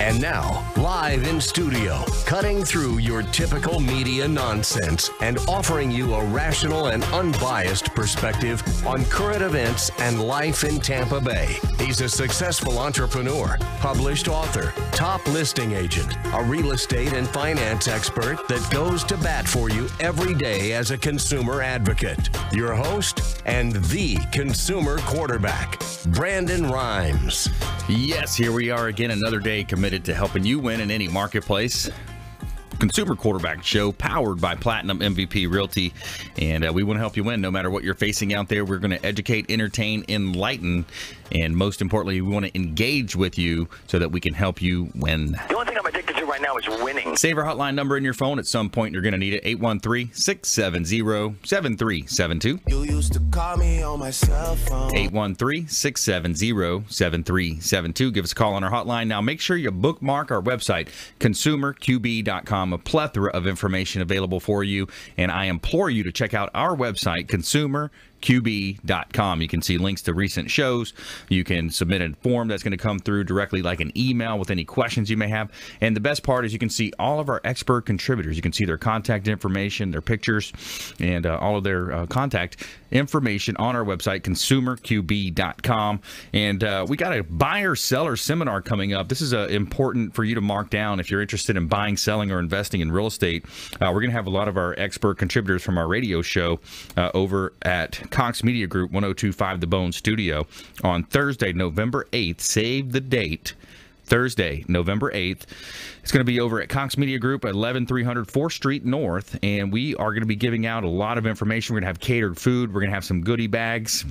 And now, live in studio, cutting through your typical media nonsense and offering you a rational and unbiased perspective on current events and life in Tampa Bay. He's a successful entrepreneur, published author, top listing agent, a real estate and finance expert that goes to bat for you every day as a consumer advocate. Your host and the consumer quarterback, Brandon Rhymes. Yes, here we are again, another day committed to helping you win in any marketplace. Consumer Quarterback Show, powered by Platinum MVP Realty, and we want to help you win no matter what you're facing out there. We're going to educate, entertain, enlighten, and most importantly, we want to engage with you so that we can help you win. The only thing I'm addicted to right now is winning. Save our hotline number in your phone. At some point, you're going to need it. 813-670-7372. You used to call me on my cell phone. 813-670-7372. Give us a call on our hotline. Now, make sure you bookmark our website, consumerqb.com. A plethora of information available for you, and I implore you to check out our website, consumerqb.com. You can see links to recent shows. You can submit a form that's going to come through directly like an email with any questions you may have. And the best part is you can see all of our expert contributors. You can see their contact information, their pictures, and all of their contact information on our website, consumerqb.com. And we got a buyer-seller seminar coming up. This is important for you to mark down if you're interested in buying, selling, or investing in real estate. We're going to have a lot of our expert contributors from our radio show over at Cox Media Group 1025 The Bone Studio on Thursday, November 8th. Save the date. Thursday, November 8th. It's going to be over at Cox Media Group at 11300 4th Street North, and we are going to be giving out a lot of information. We're going to have catered food. We're going to have some goodie bags,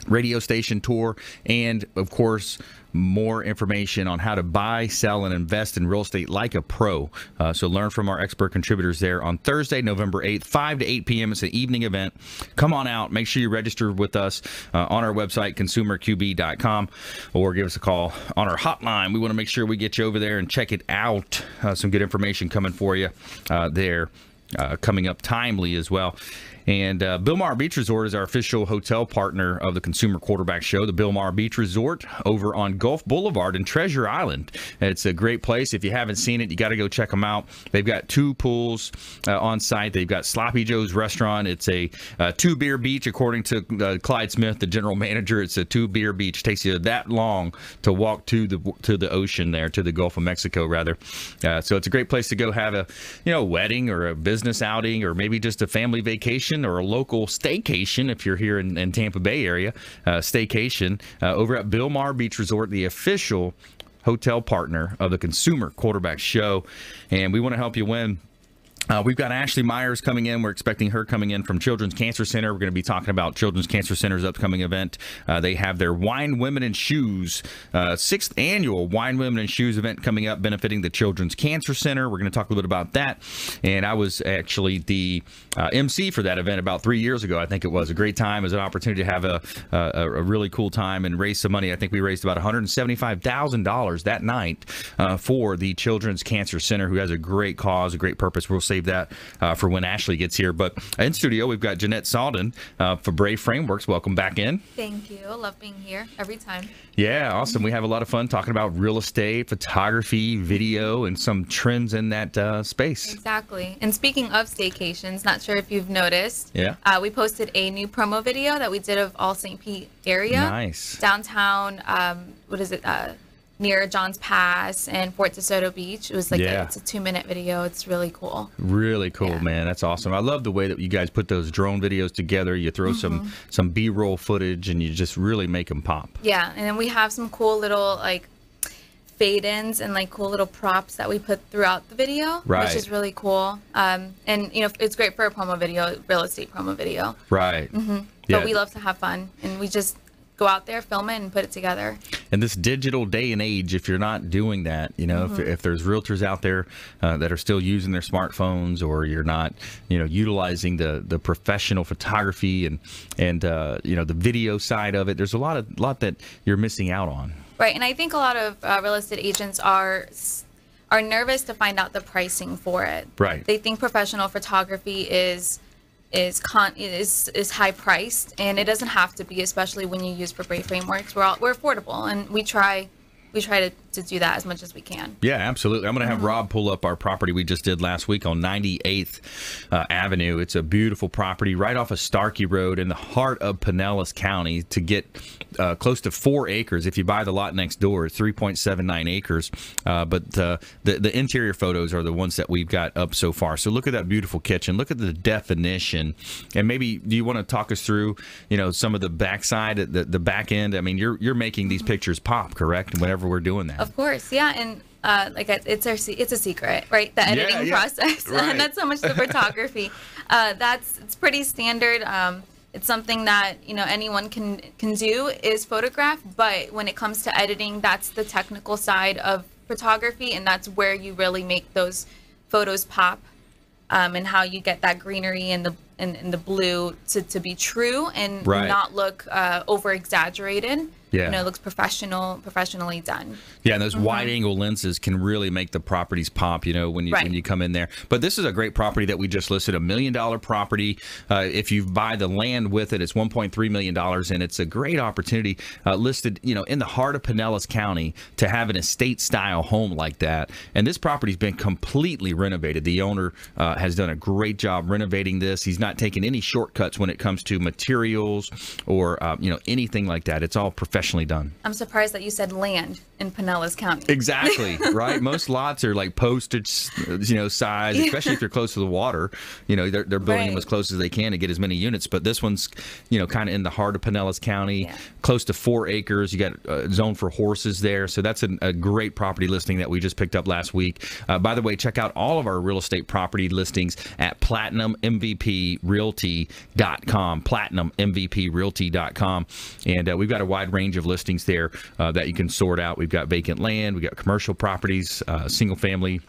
radio station tour, and, of course, more information on how to buy, sell, and invest in real estate like a pro. So learn from our expert contributors there on Thursday, November 8th, 5 to 8 p.m. It's an evening event. Come on out. Make sure you register with us on our website, consumerqb.com, or give us a call on our hotline. We want to make sure we get you over there and check it out. Some good information coming for you there, coming up timely as well. And Bilmar Beach Resort is our official hotel partner of the Consumer Quarterback Show, the Bilmar Beach Resort over on Gulf Boulevard in Treasure Island. It's a great place. If you haven't seen it, you got to go check them out. They've got 2 pools on site. They've got Sloppy Joe's Restaurant. It's a 2-beer beach, according to Clyde Smith, the general manager. It's a 2-beer beach. It takes you that long to walk to the ocean there, to the Gulf of Mexico, rather. So it's a great place to go have a wedding or a business outing, or maybe just a family vacation, or a local staycation if you're here in Tampa Bay area. Staycation over at Bilmar Beach Resort, the official hotel partner of the Consumer Quarterback Show. And we want to help you win. We've got Ashley Myers coming in. We're expecting her coming in from Children's Cancer Center. We're going to be talking about Children's Cancer Center's upcoming event. They have their Wine, Women, and Shoes, 6th annual Wine, Women, and Shoes event coming up, benefiting the Children's Cancer Center. We're going to talk a little bit about that. And I was actually the MC for that event about 3 years ago. I think it was a great time. It was an opportunity to have a really cool time and raise some money. I think we raised about $175,000 that night for the Children's Cancer Center, who has a great cause, a great purpose. We'll save that for when Ashley gets here. But in studio, we've got Jannete Sawdon, Febre Frameworks. Welcome back in. Thank you. Love being here every time. Yeah, awesome. We have a lot of fun talking about real estate, photography, video, and some trends in that space. Exactly. And speaking of staycations, not sure if you've noticed, we posted a new promo video that we did of all St. Pete area. Nice. Downtown, near John's Pass and Fort DeSoto Beach. It was like it's a 2-minute video. It's really cool. Really cool, man. That's awesome. I love the way that you guys put those drone videos together. You throw some B-roll footage and you just really make them pop. Yeah, and then we have some cool little fade-ins and cool little props that we put throughout the video, which is really cool. And it's great for a promo video, real estate promo video. Right. But we love to have fun, and we just go out there, film it, and put it together. In this digital day and age, if you're not doing that, if there's realtors out there that are still using their smartphones, or you're not, utilizing the professional photography and the video side of it, there's a lot that you're missing out on. Right, and I think a lot of real estate agents are nervous to find out the pricing for it. Right. They think professional photography is high priced, and it doesn't have to be, especially when you use Febre Frameworks. We're affordable, and we try to do that as much as we can. Yeah, absolutely. I'm going to have Rob pull up our property we just did last week on 98th Avenue. It's a beautiful property right off of Starkey Road in the heart of Pinellas County. To get close to 4 acres, if you buy the lot next door, it's 3.79 acres. But the interior photos are the ones that we've got up so far. So look at that beautiful kitchen. Look at the definition. And maybe, do you want to talk us through, some of the backside, the back end? I mean, you're making these pictures pop, correct? Whenever we're doing that. Of course, yeah, and it's a secret, right? The editing process, right. Not so much the photography. It's pretty standard. It's something that anyone can do is photograph, but when it comes to editing, that's the technical side of photography, and that's where you really make those photos pop, and how you get that greenery and the blue to be true and not look over exaggerated. Yeah. It looks professionally done. Yeah, and those wide angle lenses can really make the properties pop, when you come in there. But this is a great property that we just listed, $1 million property. If you buy the land with it, it's $1.3 million, and it's a great opportunity listed, in the heart of Pinellas County to have an estate-style home like that. And this property's been completely renovated. The owner has done a great job renovating this. He's not taking any shortcuts when it comes to materials or, anything like that. It's all professionally done. I'm surprised that you said land in Pinellas County. Exactly, right? Most lots are like postage, size, especially if they're close to the water. They're building them as close as they can to get as many units. But this one's, kind of in the heart of Pinellas County, close to 4 acres. You got a zone for horses there. So that's a great property listing that we just picked up last week. By the way, check out all of our real estate property listings at PlatinumMVPRealty.com, PlatinumMVPRealty.com. And we've got a wide range of listings there that you can sort out. We've got vacant land, we've got commercial properties, single family,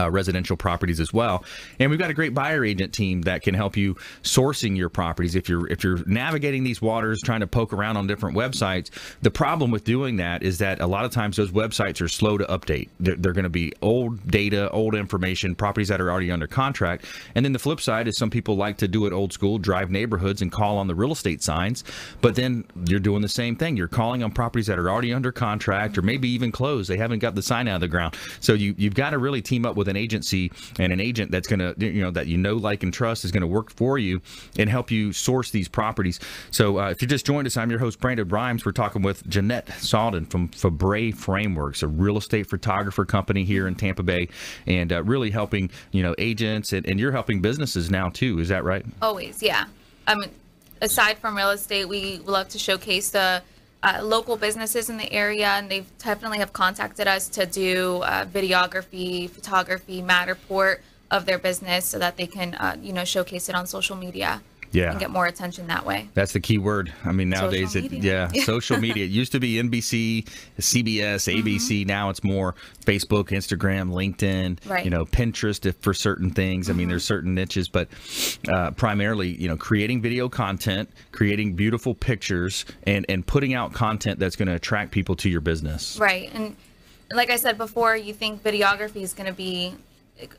residential properties as well, and we've got a great buyer agent team that can help you sourcing your properties. If you're navigating these waters, trying to poke around on different websites, the problem with doing that is that a lot of times those websites are slow to update. They're going to be old data, old information, properties that are already under contract. And then the flip side is some people like to do it old school, drive neighborhoods and call on the real estate signs, but then you're doing the same thing. You're calling on properties that are already under contract or maybe even closed. They haven't got the sign out of the ground. So you've got to really team up with an agency and an agent that's going to, that like and trust is going to work for you and help you source these properties. So if you just joined us, I'm your host, Brandon Rhymes. We're talking with Jannete Sawdon from Febre Frameworks, a real estate photographer company here in Tampa Bay, and really helping, agents, and you're helping businesses now too. Is that right? Always, yeah. Aside from real estate, we love to showcase the local businesses in the area, and they definitely have contacted us to do videography, photography, Matterport of their business so that they can, showcase it on social media. And get more attention that way. That's the key word. I mean, nowadays, social media. It used to be NBC, CBS, ABC. Now it's more Facebook, Instagram, LinkedIn, Pinterest for certain things. I mean, there's certain niches, but primarily, creating video content, creating beautiful pictures, and putting out content that's going to attract people to your business. Right. And like I said before, you think videography is going to be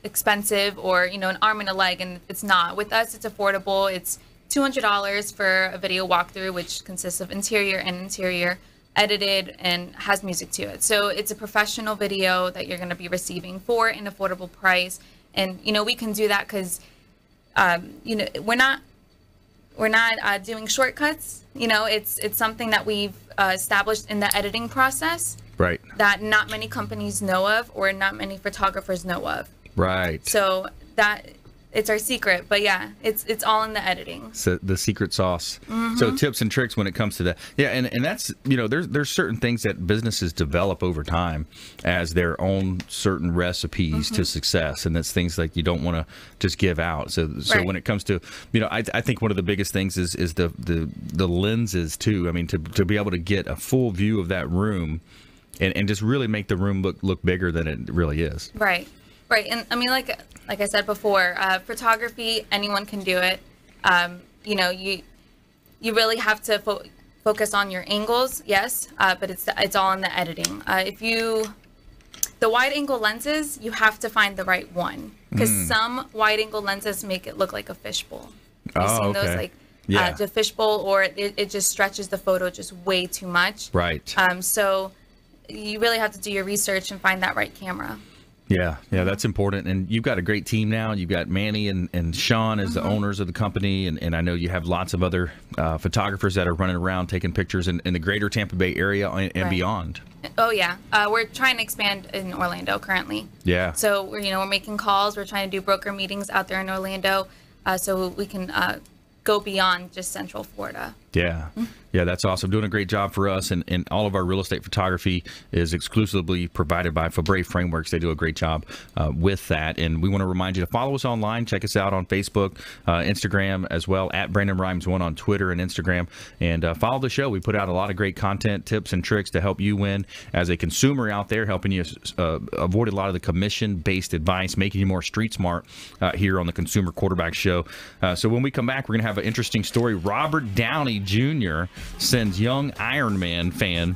expensive or an arm and a leg, and it's not. With us, it's affordable. It's $200 for a video walkthrough, which consists of interior and interior, edited, and has music to it. So it's a professional video that you're going to be receiving for an affordable price. And we can do that because we're not doing shortcuts. It's something that we've established in the editing process, right, that not many companies know of or not many photographers know of. Right. So that it's our secret, but yeah, it's all in the editing. So the secret sauce. So tips and tricks when it comes to that. Yeah, and that's there's certain things that businesses develop over time as their own certain recipes to success, and that's things like you don't want to just give out. So when it comes to I think one of the biggest things is the lenses too. I mean, to be able to get a full view of that room and just really make the room look bigger than it really is. Right. Right, and I mean, like I said before, photography, anyone can do it. You really have to focus on your angles, yes, but it's all in the editing. The wide angle lenses, you have to find the right one, because some wide angle lenses make it look like a fishbowl. You've seen those, the fishbowl, or it just stretches the photo just way too much. Right. So you really have to do your research and find that right camera. Yeah, that's important. And you've got a great team now. You've got Manny and Sean as the owners of the company. And I know you have lots of other photographers that are running around taking pictures in the greater Tampa Bay area and beyond. Oh, yeah. We're trying to expand in Orlando currently. Yeah. So, we're making calls. We're trying to do broker meetings out there in Orlando so we can go beyond just Central Florida. Yeah. Yeah, that's awesome. Doing a great job for us. And all of our real estate photography is exclusively provided by Febre Frameworks. They do a great job with that. And we want to remind you to follow us online. Check us out on Facebook, Instagram as well, at Brandon Rhymes 1 on Twitter and Instagram. And follow the show. We put out a lot of great content, tips, and tricks to help you win as a consumer out there, helping you avoid a lot of the commission-based advice, making you more street smart here on the Consumer Quarterback Show. So when we come back, we're going to have an interesting story. Robert Downey Jr. sends young Iron Man fan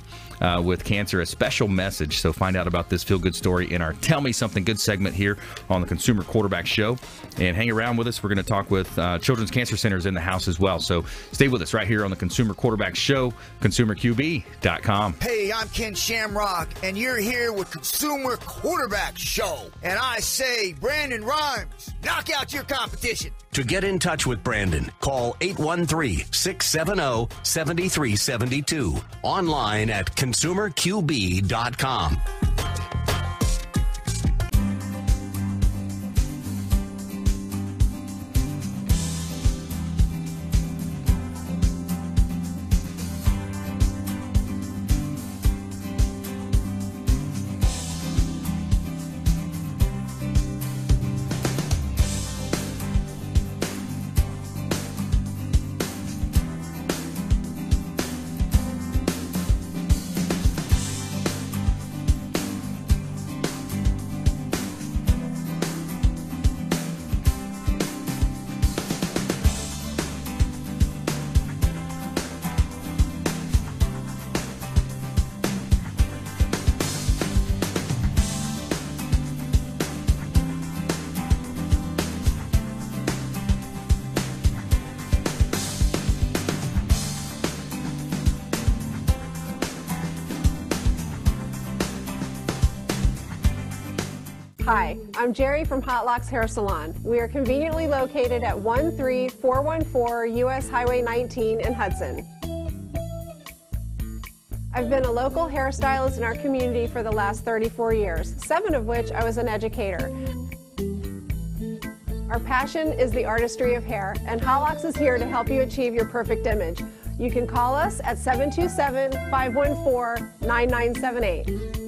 with cancer a special message. So find out about this feel-good story in our Tell Me Something Good segment here on the Consumer Quarterback Show. And hang around with us. We're going to talk with Children's Cancer Centers in the house as well. So stay with us right here on the Consumer Quarterback Show, ConsumerQB.com. Hey, I'm Ken Shamrock, and you're here with Consumer Quarterback Show. And I say, Brandon Rhymes, knock out your competition. To get in touch with Brandon, call 813-670-7372. Online at ConsumerQB.com. Hi, I'm Jerry from Hot Locks Hair Salon. We are conveniently located at 13414 US Highway 19 in Hudson. I've been a local hairstylist in our community for the last 34 years, 7 of which I was an educator. Our passion is the artistry of hair, and Hot Locks is here to help you achieve your perfect image. You can call us at 727-514-9978.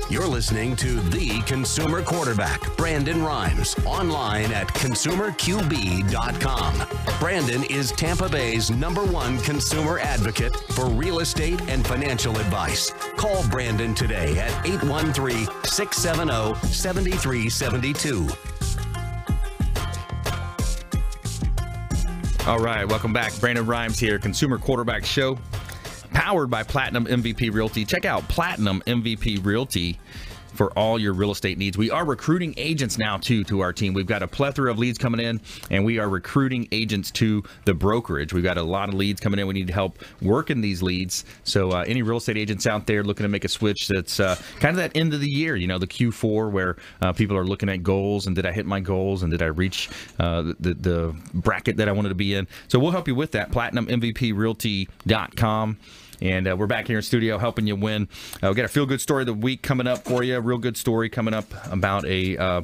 You're listening to The Consumer Quarterback, Brandon Rhymes, online at ConsumerQB.com. Brandon is Tampa Bay's #1 consumer advocate for real estate and financial advice. Call Brandon today at 813-670-7372. All right, welcome back. Brandon Rhymes here, Consumer Quarterback Show, powered by Platinum MVP Realty. Check out Platinum MVP Realty for all your real estate needs. We are recruiting agents now, too, to our team. We've got a plethora of leads coming in, and we are recruiting agents to the brokerage. We've got a lot of leads coming in. We need help working these leads. So any real estate agents out there looking to make a switch, that's kind of that end of the year, the Q4, where people are looking at goals, and did I hit my goals, and did I reach the bracket that I wanted to be in? So we'll help you with that. PlatinumMVPRealty.com. And we're back here in studio helping you win. We've got a feel-good story of the week coming up for you. A real good story coming up about a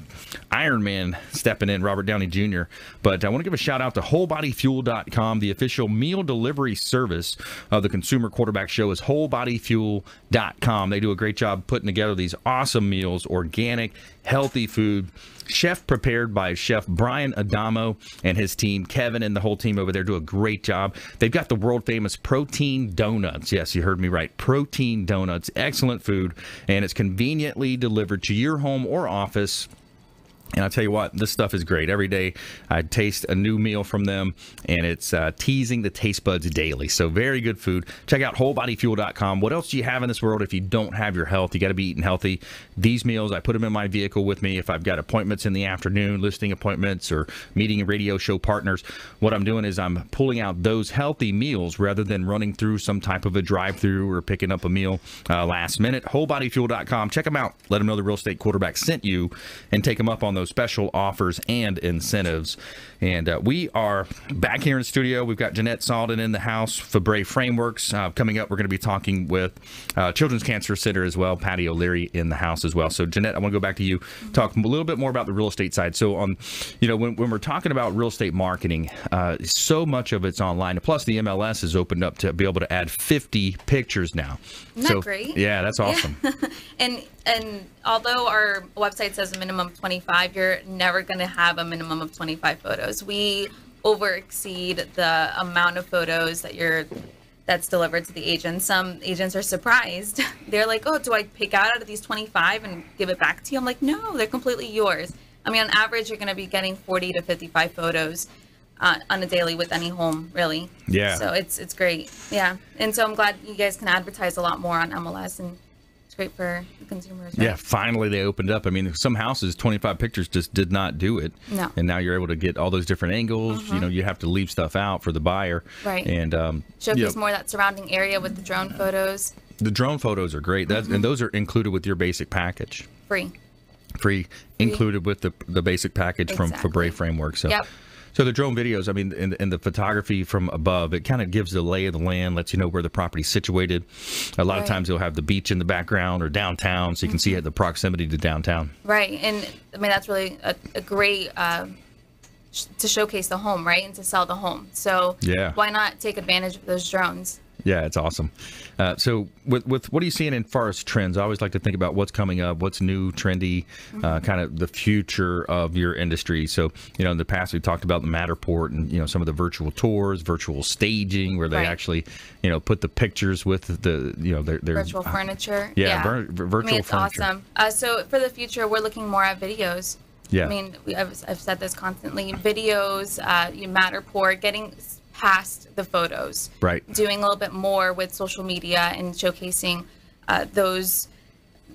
Iron Man stepping in, Robert Downey Jr. But I want to give a shout-out to WholeBodyFuel.com. The official meal delivery service of the Consumer Quarterback Show is WholeBodyFuel.com. They do a great job putting together these awesome meals, organic, healthy food, chef prepared by Chef Brian Adamo and his team. Kevin and the whole team over there do a great job. They've got the world-famous protein donuts. Yes, you heard me right. Protein donuts. Excellent food, and it's conveniently delivered to your home or office. And I'll tell you what, this stuff is great. Every day I taste a new meal from them, and it's teasing the taste buds daily. So very good food. Check out WholeBodyFuel.com. What else do you have in this world if you don't have your health? You got to be eating healthy. These meals, I put them in my vehicle with me if I've got appointments in the afternoon, listing appointments, or meeting radio show partners. What I'm doing is I'm pulling out those healthy meals rather than running through some type of a drive-through or picking up a meal last minute. WholeBodyFuel.com. Check them out. Let them know the Real Estate Quarterback sent you, and take them up on those special offers and incentives. And we are back here in the studio. We've got Jannete Sawdon in the house. Febre Frameworks coming up. We're going to be talking with Children's Cancer Center as well. Patty O'Leary in the house as well. So Jannete, I want to go back to you. Talk a little bit more about the real estate side. So on, when we're talking about real estate marketing, so much of it's online. Plus the MLS has opened up to be able to add 50 pictures now. Isn't that great? Yeah, that's awesome. Yeah. And although our website says a minimum of 25, you're never going to have a minimum of 25 photos. We over exceed the amount of photos that's delivered to the agents. Some agents are surprised. They're like, oh, do I pick out of these 25 and give it back to you? I'm like, no, they're completely yours. I mean, on average, you're going to be getting 40 to 55 photos on a daily with any home, really. Yeah. So it's great. Yeah. And so I'm glad you guys can advertise a lot more on MLS, and it's great for the consumers. Right? Yeah, finally they opened up. I mean, some houses, 25 pictures just did not do it. No. And now you're able to get all those different angles. You have to leave stuff out for the buyer. Right. And showcase more of that surrounding area with the drone photos. The drone photos are great. And those are included with your basic package. Free Included with the basic package from Febre Framework. So. Yep. So the drone videos, I mean, in the photography from above, it kind of gives the lay of the land, lets you know where the property's situated. A lot of times you'll have the beach in the background or downtown, so you can see the proximity to downtown. Right. And I mean, that's really a great to showcase the home, right? And to sell the home. So why not take advantage of those drones? Yeah, it's awesome. So with what are you seeing in far as trends? I always like to think about what's coming up, what's new, trendy, kind of the future of your industry. So, in the past, we've talked about the Matterport and, some of the virtual tours, virtual staging, where they actually, put the pictures with the, their virtual furniture. Virtual I mean, it's furniture. Awesome. So for the future, we're looking more at videos. Yeah. I mean, I've said this constantly. Videos, Matterport, getting past the photos, right? Doing a little bit more with social media and showcasing those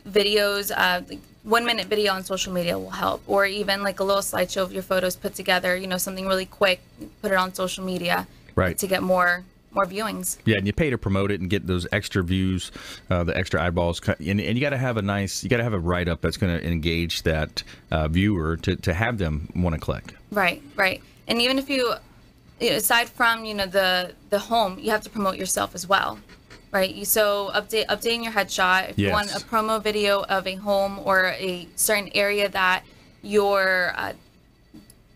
videos. Like 1 minute video on social media will help, or even like a little slideshow of your photos put together. Something really quick, put it on social media, right? To get more viewings. Yeah, and you pay to promote it and get those extra views, the extra eyeballs, and you got to have a write up that's going to engage that viewer to have them want to click. Right. And even if you aside from the home, you have to promote yourself as well, right? So updating your headshot. If you want a promo video of a home or a certain area that you're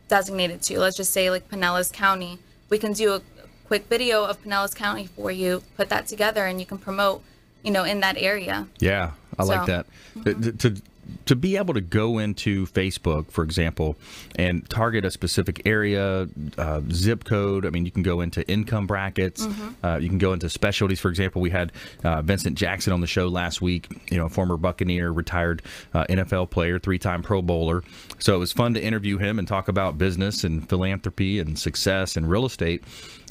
designated to, let's just say like Pinellas County, we can do a quick video of Pinellas County for you, put that together, and you can promote in that area. Yeah, I like that. To be able to go into Facebook, for example, and target a specific area, zip code. I mean, you can go into income brackets. You can go into specialties. For example, we had Vincent Jackson on the show last week, former Buccaneer, retired NFL player, 3-time Pro Bowler. So it was fun to interview him and talk about business and philanthropy and success and real estate.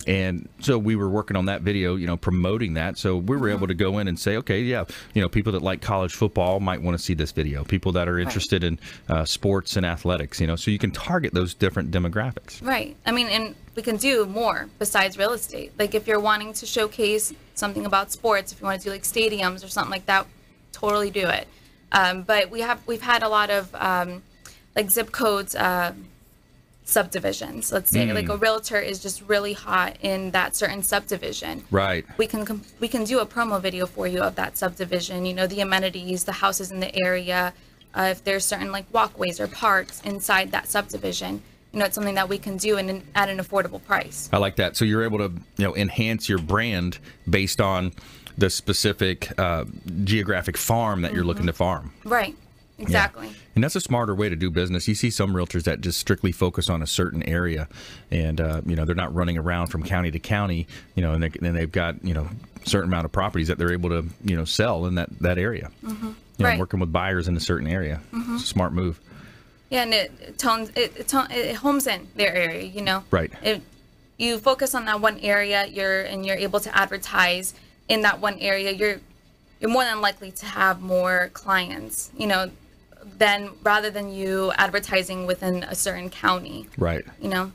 And so we were working on that video, promoting that. So we were able to go in and say, okay, yeah, people that like college football might want to see this video. People that are interested in sports and athletics, so you can target those different demographics. Right. I mean, and we can do more besides real estate. Like if you're wanting to showcase something about sports, if you want to do like stadiums or something like that, totally do it. But we've had a lot of like zip codes, subdivisions. Let's say like a realtor is just really hot in that certain subdivision. Right. We can do a promo video for you of that subdivision. The amenities, the houses in the area, if there's certain like walkways or parks inside that subdivision. It's something that we can do and at an affordable price. I like that. So you're able to enhance your brand based on the specific geographic farm that you're looking to farm. Right. Exactly. Yeah. And that's a smarter way to do business. You see some realtors that just strictly focus on a certain area, and they're not running around from county to county, and then they've got certain amount of properties that they're able to sell in that area. Right. Working with buyers in a certain area. It's a smart move. Yeah, and it homes in their area. Right. You focus on that one area, you're able to advertise in that one area. You're more than likely to have more clients. Rather than you advertising within a certain county. Right. So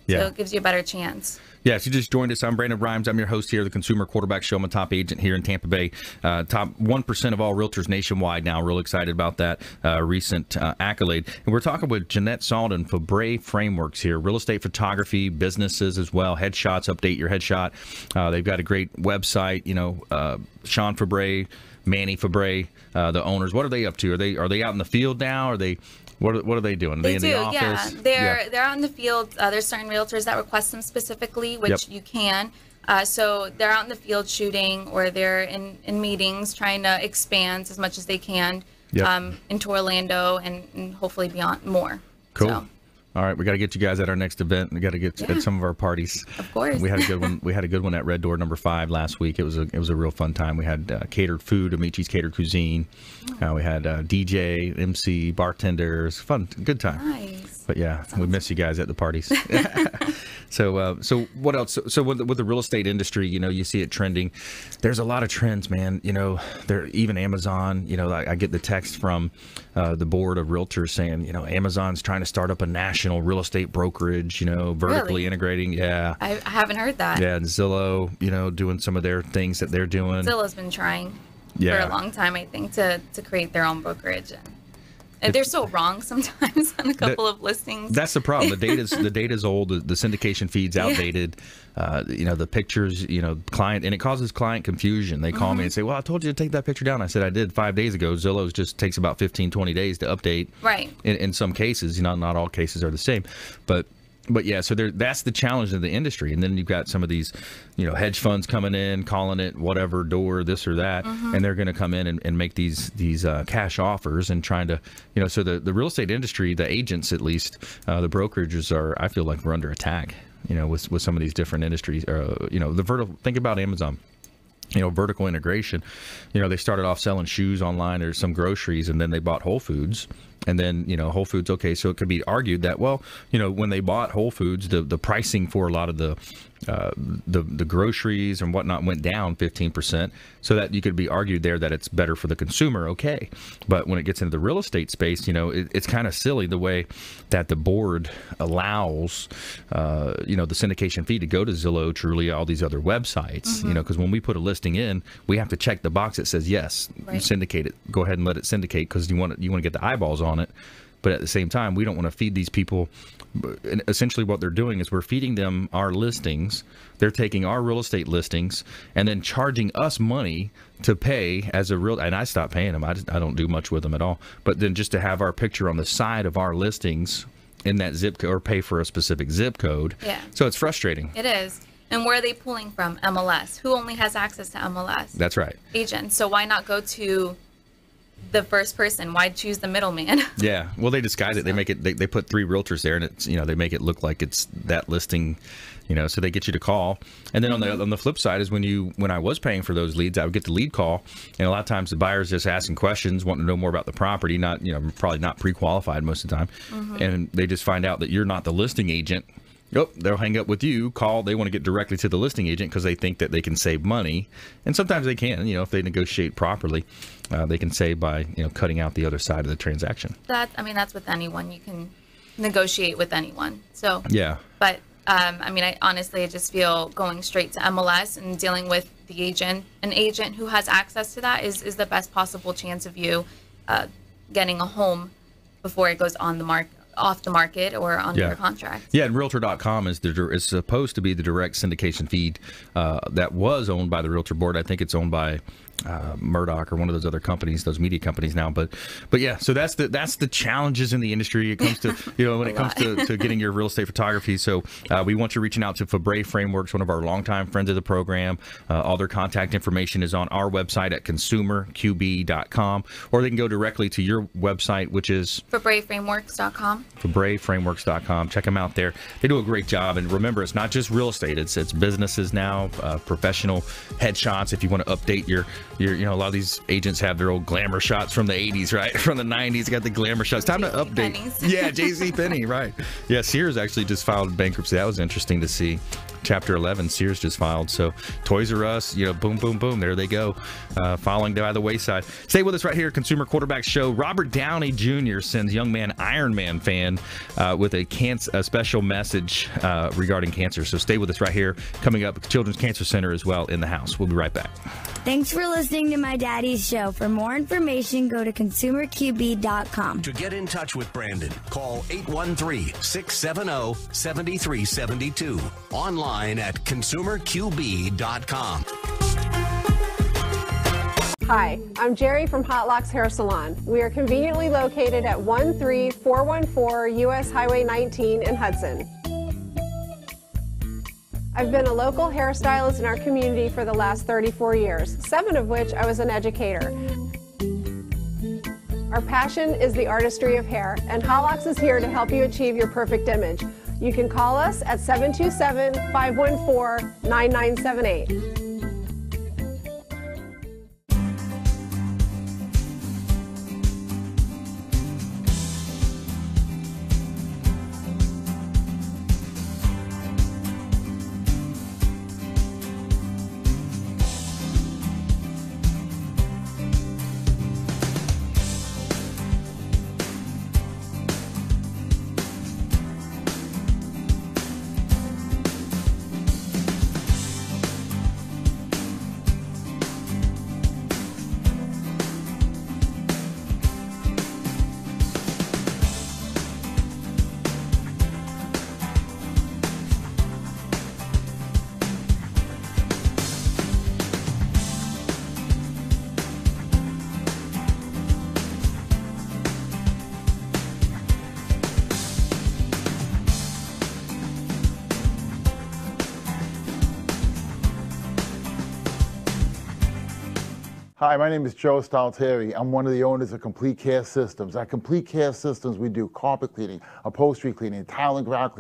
it gives you a better chance. Yes, you just joined us. I'm Brandon Rhymes. I'm your host here, the Consumer Quarterback Show. I'm a top agent here in Tampa Bay. Top 1% of all realtors nationwide now. Real excited about that recent accolade. And we're talking with Jannete Sawdon, Febre Frameworks here. Real estate photography, businesses as well. Headshots, update your headshot. They've got a great website. Sean Febre, Manny Febre, the owners. What are they up to? Are they out in the field now? Are they... What are they doing? Are they in the office? Yeah. They're out in the field. There's certain realtors that request them specifically, which you can. So they're out in the field shooting, or they're in meetings trying to expand as much as they can into Orlando and hopefully beyond more. Cool. So. All right, we got to get you guys at our next event. We got to get at some of our parties. Of course. We had a good one. We had a good one at Red Door number 5 last week. It was a real fun time. We had catered food, Amici's Catered Cuisine. We had DJ, MC, bartenders. Fun, good time. Nice. But yeah, we miss you guys at the parties. So what else? So with the real estate industry, you see it trending. There's a lot of trends, man. There even Amazon. I get the text from the board of realtors saying, Amazon's trying to start up a national real estate brokerage. Vertically integrating. Yeah, I haven't heard that. Yeah, and Zillow, doing some of their things that they're doing. Zillow's been trying for a long time, I think, to create their own brokerage. And they're so wrong sometimes on a couple of listings. That's the problem. The data's old. The syndication feed's outdated. The pictures, client, and it causes client confusion. They call me and say, "Well, I told you to take that picture down." I said, "I did 5 days ago." Zillow's just takes about 15, 20 days to update. Right. In some cases, not all cases are the same, but yeah, so that's the challenge of the industry. And then you've got some of these, hedge funds coming in, calling it whatever door, this or that, and they're going to come in and make these cash offers and trying to, so the real estate industry, the agents at least, the brokerages are, I feel like we're under attack, with some of these different industries. Think about Amazon. Vertical integration. They started off selling shoes online or some groceries, and then they bought Whole Foods. And then, Whole Foods, okay, so it could be argued that, well, when they bought Whole Foods, the pricing for a lot of the groceries and whatnot went down 15%, so that you could be argued there that it's better for the consumer, okay. But when it gets into the real estate space, it's kind of silly the way that the board allows, the syndication fee to go to Zillow, Trulia, all these other websites, because when we put a listing in, we have to check the box that says, yes, syndicate it. Go ahead and let it syndicate, because you want to get the eyeballs on it. But at the same time, we don't want to feed these people. And essentially what they're doing is we're feeding them our listings. They're taking our real estate listings and then charging us money to pay as a real. And I stopped paying them. I don't do much with them at all. But then just to have our picture on the side of our listings in that zip code, or pay for a specific zip code. Yeah. So it's frustrating. It is. And where are they pulling from? MLS. Who only has access to MLS? That's right. Agents. So why not go to the first person? Why choose the middleman? Yeah, well, they disguise it. They make it. They put 3 realtors there, and it's they make it look like it's that listing. So they get you to call. And then on the flip side is when I was paying for those leads, I would get the lead call, and a lot of times the buyer's just asking questions, wanting to know more about the property, not probably not pre-qualified most of the time, and they just find out that you're not the listing agent. Oh, they'll hang up with you, call. They want to get directly to the listing agent because they think that they can save money. And sometimes they can, if they negotiate properly, they can save by, cutting out the other side of the transaction. That's with anyone. You can negotiate with anyone. So, yeah. But, I honestly just feel going straight to MLS and dealing with the agent, an agent who has access to that is the best possible chance of you getting a home before it goes on the market. Off the market or under contract. Yeah, and Realtor.com is supposed to be the direct syndication feed that was owned by the Realtor Board. I think it's owned by Murdoch or one of those other companies, those media companies now. But yeah, so that's the challenges in the industry. It comes to when it comes to getting your real estate photography. So we want you reaching out to Febre Frameworks, one of our longtime friends of the program. All their contact information is on our website at consumerqb.com, or they can go directly to your website, which is FebreFrameworks.com. FebreFrameworks.com. Check them out there. They do a great job. And remember, it's not just real estate. It's businesses now, professional headshots. If you want to update your a lot of these agents have their old glamour shots from the 80s, right? From the 90s. They got the glamour shots. Time to update. Yeah, JCPenney, right. Yeah, Sears actually just filed bankruptcy. That was interesting to see. Chapter 11, Sears just filed. So Toys R Us, boom, boom, boom. There they go, falling by the wayside. Stay with us right here, Consumer Quarterback Show. Robert Downey Jr. sends young man Iron Man fan with a special message regarding cancer. So stay with us right here. Coming up, Children's Cancer Center as well in the house. We'll be right back. Thanks for listening to my daddy's show. For more information, go to consumerqb.com. To get in touch with Brandon, call 813-670-7372. Online at consumerqb.com. Hi, I'm Jerry from Hot Locks Hair Salon. We are conveniently located at 13414 US Highway 19 in Hudson. I've been a local hairstylist in our community for the last 34 years, 7 of which I was an educator. Our passion is the artistry of hair, and Hot Locks is here to help you achieve your perfect image. You can call us at 727-514-9978. Hi, my name is Joe Stalteri. I'm one of the owners of Complete Care Systems. At Complete Care Systems, we do carpet cleaning, upholstery cleaning, tile and grout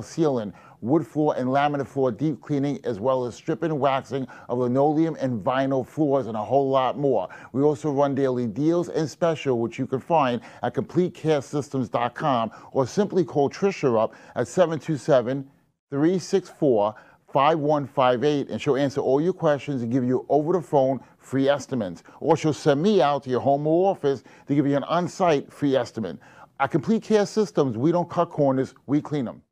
sealing, wood floor and laminate floor deep cleaning, as well as stripping and waxing of linoleum and vinyl floors, and a whole lot more. We also run daily deals and special, which you can find at CompleteCareSystems.com, or simply call Trisha up at 727-364-5158, and she'll answer all your questions and give you over the phone free estimates. Or she'll send me out to your home or office to give you an on-site free estimate. At Complete Care Systems, we don't cut corners, we clean them.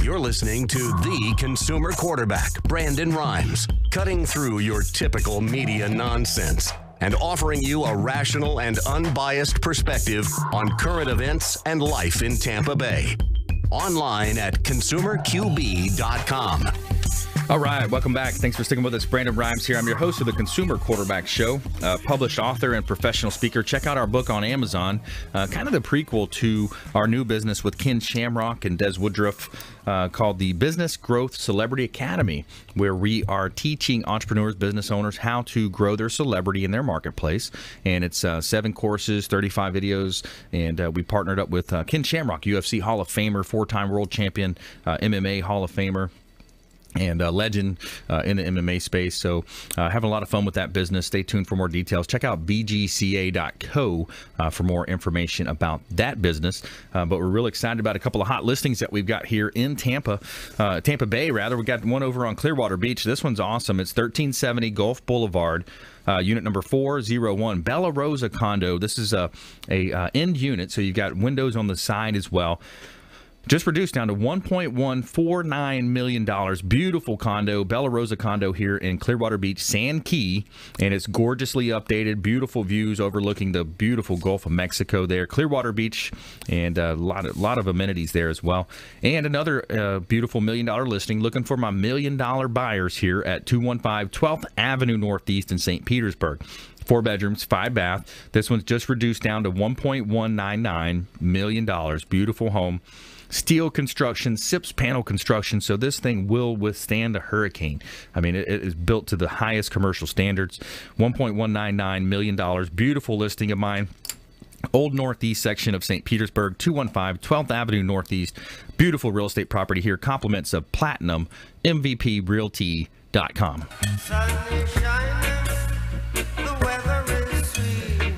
You're listening to the consumer quarterback, Brandon Rhymes, cutting through your typical media nonsense and offering you a rational and unbiased perspective on current events and life in Tampa Bay. Online at consumerqb.com. All right, welcome back. Thanks for sticking with us. Brandon Rhymes here. I'm your host of the Consumer Quarterback Show, published author and professional speaker. Check out our book on Amazon, kind of the prequel to our new business with Ken Shamrock and Des Woodruff, called the Business Growth Celebrity Academy, where we are teaching entrepreneurs, business owners, how to grow their celebrity in their marketplace. And it's 7 courses, 35 videos, and we partnered up with Ken Shamrock, UFC Hall of Famer, 4-time world champion, MMA Hall of Famer, and a legend in the MMA space. So having a lot of fun with that business. Stay tuned for more details. Check out bgca.co for more information about that business. But we're really excited about a couple of hot listings that we've got here in Tampa Bay, rather. We got one over on Clearwater Beach. This one's awesome. It's 1370 Gulf Boulevard. Unit number 401, Bella Rosa condo. This is a end unit, so you've got windows on the side as well. Just reduced down to $1.149 million. Beautiful condo, Bella Rosa condo here in Clearwater Beach, Sand Key, and it's gorgeously updated. Beautiful views overlooking the beautiful Gulf of Mexico there, Clearwater Beach, and a lot of amenities there as well. And another beautiful $1 million listing. Looking for my $1 million buyers here at 215 12th Avenue Northeast in St. Petersburg. 4 bedrooms, 5 bath. This one's just reduced down to $1.199 million. Beautiful home. Steel construction, SIPS panel construction, so this thing will withstand a hurricane. I mean, it is built to the highest commercial standards. $1.199 million. Beautiful listing of mine. Old Northeast section of St. Petersburg, 215 12th Avenue Northeast. Beautiful real estate property here. Compliments of Platinum MVPRealty.com.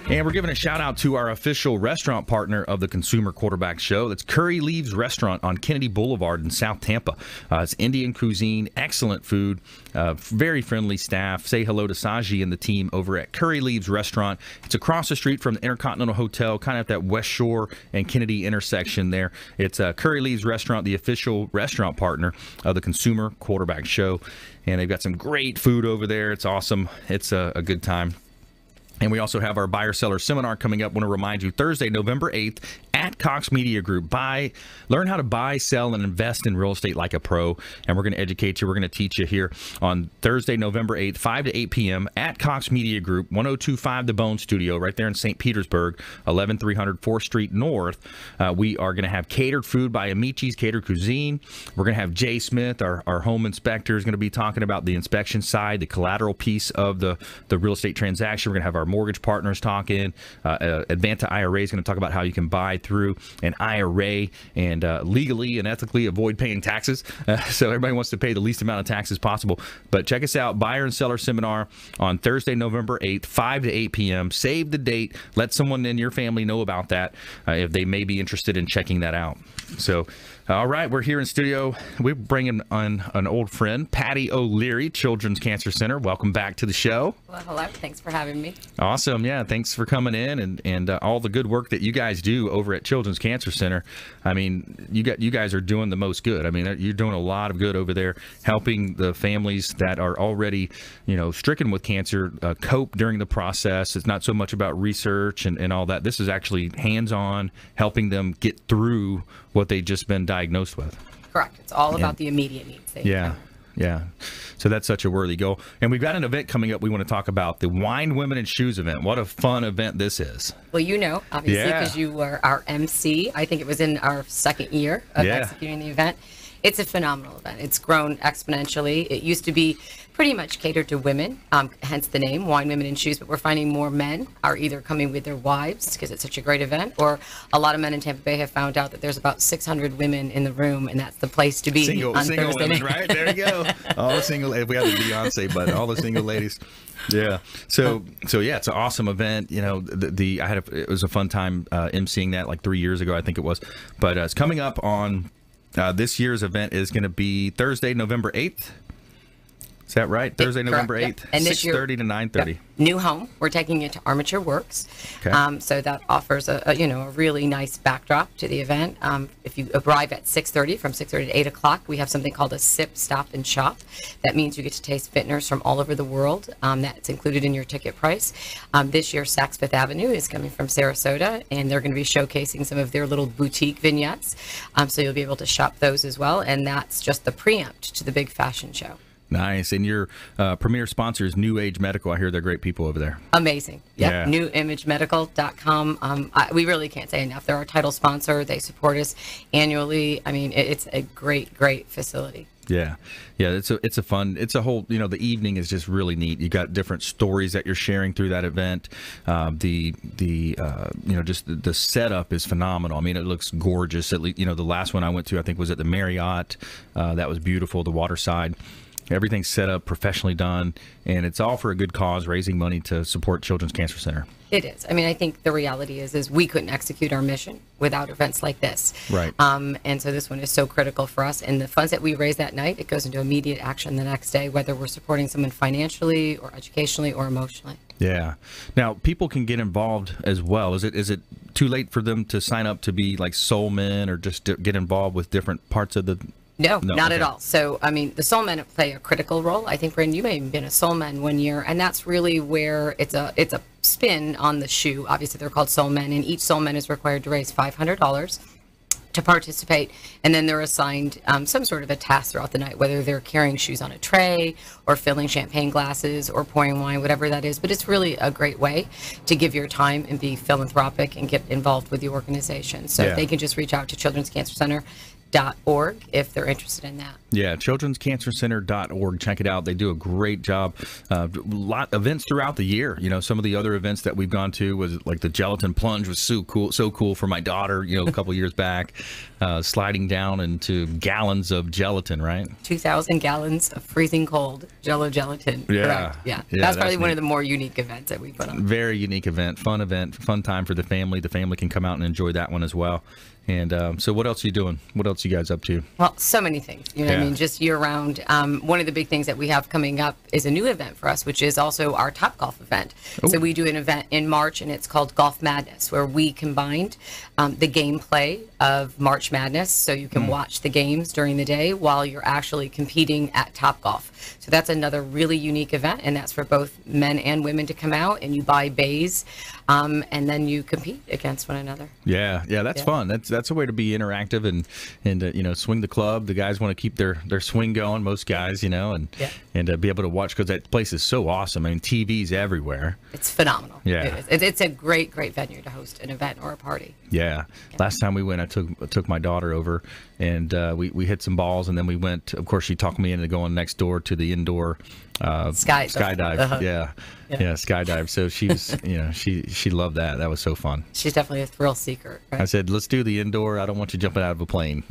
And we're giving a shout out to our official restaurant partner of the Consumer Quarterback Show. That's Curry Leaves Restaurant on Kennedy Boulevard in South Tampa. It's Indian cuisine, excellent food, very friendly staff. Say hello to Saji and the team over at Curry Leaves Restaurant. It's across the street from the Intercontinental Hotel, kind of at that West Shore and Kennedy intersection there. It's Curry Leaves Restaurant, the official restaurant partner of the Consumer Quarterback Show. And they've got some great food over there. It's awesome. It's a good time. And we also have our buyer-seller seminar coming up. I want to remind you, Thursday, November 8th, at Cox Media Group. Learn how to buy, sell, and invest in real estate like a pro. And we're going to educate you. We're going to teach you here on Thursday, November 8th, 5 to 8 p.m. at Cox Media Group, 1025 The Bone Studio, right there in St. Petersburg, 11300 4th Street North. We are going to have catered food by Amici's Catered Cuisine. We're going to have Jay Smith, our home inspector, is going to be talking about the inspection side, the collateral piece of the real estate transaction. We're going to have our mortgage partners talking. Advanta IRA is going to talk about how you can buy through an IRA and legally and ethically avoid paying taxes. So everybody wants to pay the least amount of taxes possible. But check us out, Buyer and Seller Seminar on Thursday, November 8th, 5 to 8 p.m. Save the date. Let someone in your family know about that if they may be interested in checking that out. So, all right, we're here in studio. We're bringing on an old friend, Patty O'Leary, Children's Cancer Center. Welcome back to the show. Well, hello. Thanks for having me. Awesome. Yeah, thanks for coming in and all the good work that you guys do over at Children's Cancer Center. I mean, you guys are doing the most good. I mean, you're doing a lot of good over there, helping the families that are already, stricken with cancer cope during the process. It's not so much about research and all that. This is actually hands-on, helping them get through what they've just been diagnosed with. Correct. It's all about the immediate needs. Yeah. So that's such a worthy goal. And we've got an event coming up we want to talk about, the Wine, Women, and Shoes event. What a fun event this is. Well, obviously, because you were our MC. I think it was in our second year of executing the event. It's a phenomenal event. It's grown exponentially. It used to be pretty much catered to women, hence the name, Wine, Women, and Shoes, but we're finding more men are either coming with their wives because it's such a great event, or a lot of men in Tampa Bay have found out that there's about 600 women in the room, and that's the place to be single Thursday women, night. right? There you go. All the single, if we have the Beyonce, but all the single ladies. Yeah. So yeah, it's an awesome event. It was a fun time emceeing that like 3 years ago, I think it was. But it's coming up on this year's event is going to be Thursday, November 8th. Is that right? Thursday, November 8th, yep. And 6:30 to 9:30. Yep. New home. We're taking it to Armature Works. Okay. So that offers a really nice backdrop to the event. If you arrive at 6:30, from 6:30 to 8 o'clock, we have something called a SIP Stop and Shop. That means you get to taste vintners from all over the world. That's included in your ticket price. This year, Saks Fifth Avenue is coming from Sarasota, and they're going to be showcasing some of their little boutique vignettes. So you'll be able to shop those as well. And that's just the preempt to the big fashion show. Nice. And your premier sponsor is New Age Medical. I hear they're great people over there. Amazing. Yep. Yeah. NewImageMedical.com. We really can't say enough. They're our title sponsor. They support us annually. I mean, it's a great, great facility. Yeah. It's a fun. It's a whole. The evening is just really neat. You got different stories that you're sharing through that event. The setup is phenomenal. I mean, it looks gorgeous. At least, the last one I went to, I think, was at the Marriott. That was beautiful. The waterside. Everything's set up, professionally done, and it's all for a good cause, raising money to support Children's Cancer Center. It is. I mean, I think the reality is we couldn't execute our mission without events like this. Right. And so this one is so critical for us. And the funds that we raise that night, it goes into immediate action the next day, whether we're supporting someone financially or educationally or emotionally. Yeah. Now, people can get involved as well. Is it too late for them to sign up to be like soul men or just to get involved with different parts of the... No, not at all. So, I mean, the soul men play a critical role. I think, Brandon, you may have been a soul man one year, and that's really where it's a spin on the shoe. Obviously, they're called soul men, and each soul man is required to raise $500 to participate, and then they're assigned some sort of a task throughout the night, whether they're carrying shoes on a tray or filling champagne glasses or pouring wine, whatever that is. But it's really a great way to give your time and be philanthropic and get involved with the organization. So if they can just reach out to Children's Cancer Center.org if they're interested in that. Yeah, childrenscancercenter.org. Check it out. They do a great job. Lot events throughout the year. Some of the other events that we've gone to was like the gelatin plunge was so cool for my daughter, a couple years back, sliding down into gallons of gelatin, right? 2,000 gallons of freezing cold Jello gelatin. Yeah. Correct. Yeah. That's probably one of the more unique events that we put on. Very unique event, fun time for the family. The family can come out and enjoy that one as well. And so what else are you doing? What else are you guys up to? Well, so many things. What I mean? Just year round. One of the big things that we have coming up is a new event for us, which is also our Top Golf event. Ooh. So we do an event in March, and it's called Golf Madness, where we combined the gameplay of March Madness. So you can watch the games during the day while you're actually competing at Top Golf. So that's another really unique event, and that's for both men and women to come out, and you buy bays, and then you compete against one another. Yeah, that's fun. That's a way to be interactive and swing the club. The guys want to keep their swing going. Most guys, and be able to watch, because that place is so awesome. I mean, TVs everywhere. It's phenomenal. Yeah, it's a great venue to host an event or a party. Yeah. Last time we went, I took my daughter over, and we hit some balls, and then we went. Of course, she talked me into going next door to the indoor skydive. Uh-huh. Yeah, skydive. So she was, she loved that. That was so fun. She's definitely a thrill seeker. Right? I said, let's do the indoor. I don't want you jumping out of a plane.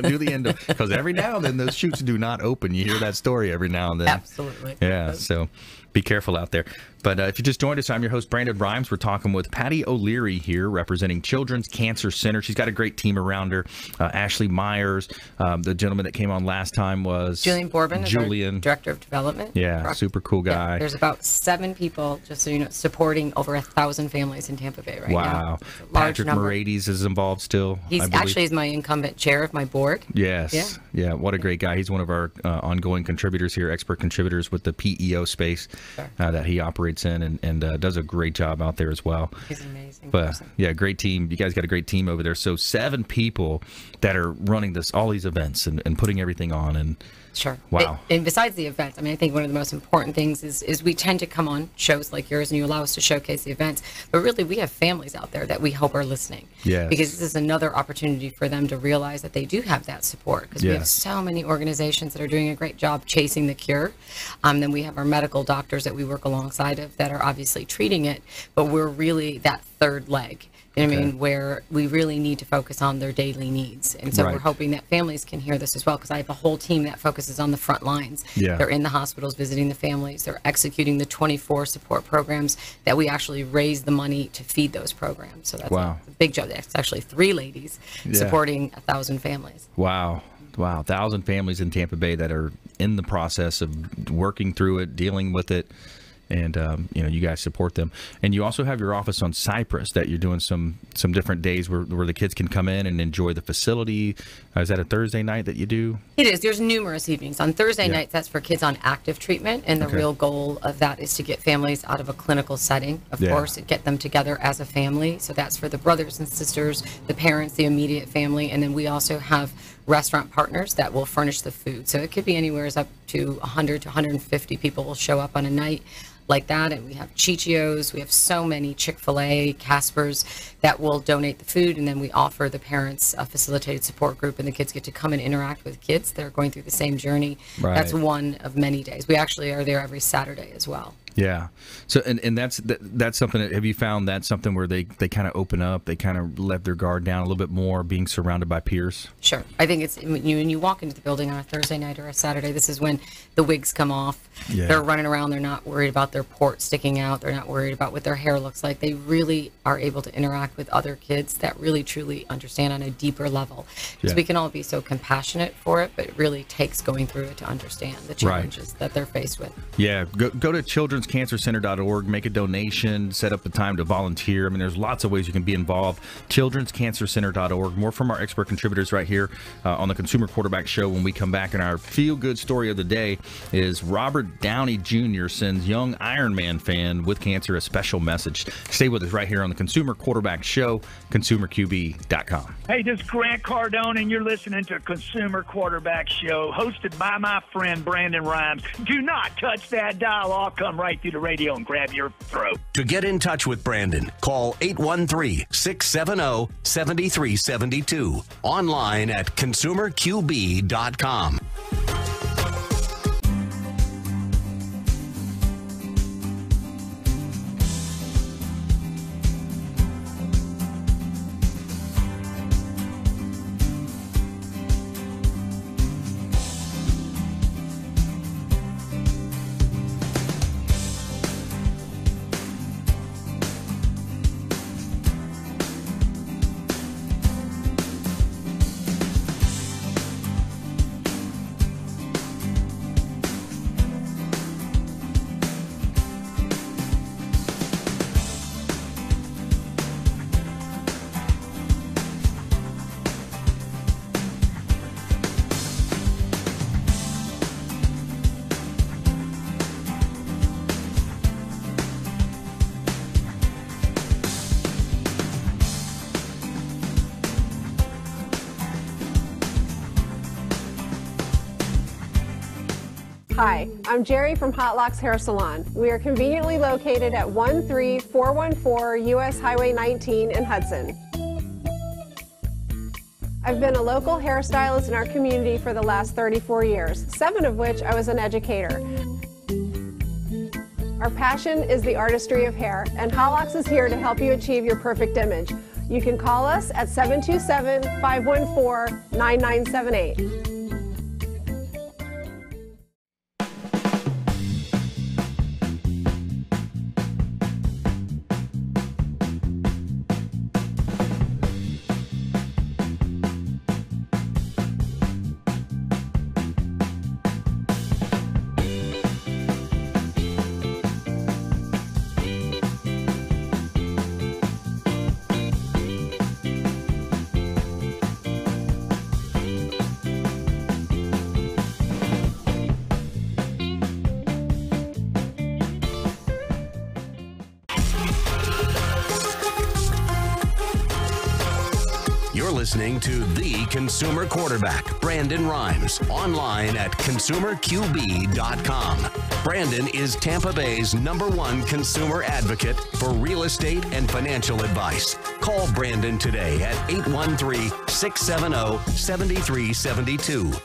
Do the indoor, because every now and then those chutes do not open. You hear that story every now and then. Absolutely. Yeah. So be careful out there. But if you just joined us, I'm your host, Brandon Rhymes. We're talking with Patty O'Leary here, representing Children's Cancer Center. She's got a great team around her. Ashley Myers, the gentleman that came on last time was Julian Bourbon, Julian, Director of Development. Yeah, correct. Super cool guy. Yeah, there's about 7 people, just so you know, supporting over 1,000 families in Tampa Bay right now. Wow. Patrick Morades is involved still. He's actually my incumbent chair of my board. Yes. Yeah. What a great guy. He's one of our ongoing contributors here, expert contributors with the PEO space that he operates in, and does a great job out there as well. He's an amazing person. Yeah, great team. You guys got a great team over there. So 7 people that are running all these events and putting everything on. And sure. Wow. And besides the events, I mean, I think one of the most important things is we tend to come on shows like yours, and you allow us to showcase the events. But really, we have families out there that we hope are listening. Yes. Because this is another opportunity for them to realize that they do have that support. Because we have so many organizations that are doing a great job chasing the cure. Then we have our medical doctors that we work alongside of that are obviously treating it. But we're really that third leg. You know what I mean? Where we really need to focus on their daily needs. And so we're hoping that families can hear this as well, because I have a whole team that focuses on the front lines. Yeah. They're in the hospitals visiting the families. They're executing the 24 support programs that we actually raise the money to feed those programs. So that's a big job. That's actually 3 ladies supporting 1,000 families. Wow. 1,000 families in Tampa Bay that are in the process of working through it, dealing with it. And, you guys support them. And you also have your office on Cypress that you're doing some different days where the kids can come in and enjoy the facility. Is that a Thursday night that you do? It is. There's numerous evenings. On Thursday nights, that's for kids on active treatment. And the real goal of that is to get families out of a clinical setting, of course, and get them together as a family. So that's for the brothers and sisters, the parents, the immediate family. And then we also have restaurant partners that will furnish the food. So it could be anywhere as up to 100 to 150 people will show up on a night like that. And we have Chichios, we have so many, Chick-fil-A, Casper's, that will donate the food, and then we offer the parents a facilitated support group, and the kids get to come and interact with kids that are going through the same journey. Right. That's one of many days. We actually are there every Saturday as well. Yeah. So, and that's something that, have you found that's something where they kind of open up, they kind of let their guard down a little bit more, being surrounded by peers? Sure. I think it's when you walk into the building on a Thursday night or a Saturday, this is when the wigs come off. Yeah. They're running around. They're not worried about their port sticking out. They're not worried about what their hair looks like. They really are able to interact with other kids that really, truly understand on a deeper level. Because we can all be so compassionate for it, but it really takes going through it to understand the challenges that they're faced with. Yeah. Go to childrenscancercenter.org, make a donation, set up the time to volunteer. I mean, there's lots of ways you can be involved. childrenscancercenter.org. More from our expert contributors right here on the Consumer Quarterback Show when we come back. And our feel-good story of the day is Robert Downey Jr. sends young Iron Man fan with cancer a special message. Stay with us right here on the Consumer Quarterback Show, consumerqb.com. Hey, this is Grant Cardone, and you're listening to Consumer Quarterback Show, hosted by my friend Brandon Rhymes. Do not touch that dial. I'll come right through the radio and grab your throat. To get in touch with Brandon, call 813-670-7372. Online at consumerqb.com. Hi, I'm Jerry from Hot Locks Hair Salon. We are conveniently located at 13414 US Highway 19 in Hudson. I've been a local hairstylist in our community for the last 34 years, 7 of which I was an educator. Our passion is the artistry of hair, and Hot Locks is here to help you achieve your perfect image. You can call us at 727-514-9978. You're listening to the Consumer Quarterback, Brandon Rhymes, online at consumerqb.com. Brandon is Tampa Bay's #1 consumer advocate for real estate and financial advice. Call Brandon today at 813-670-7372.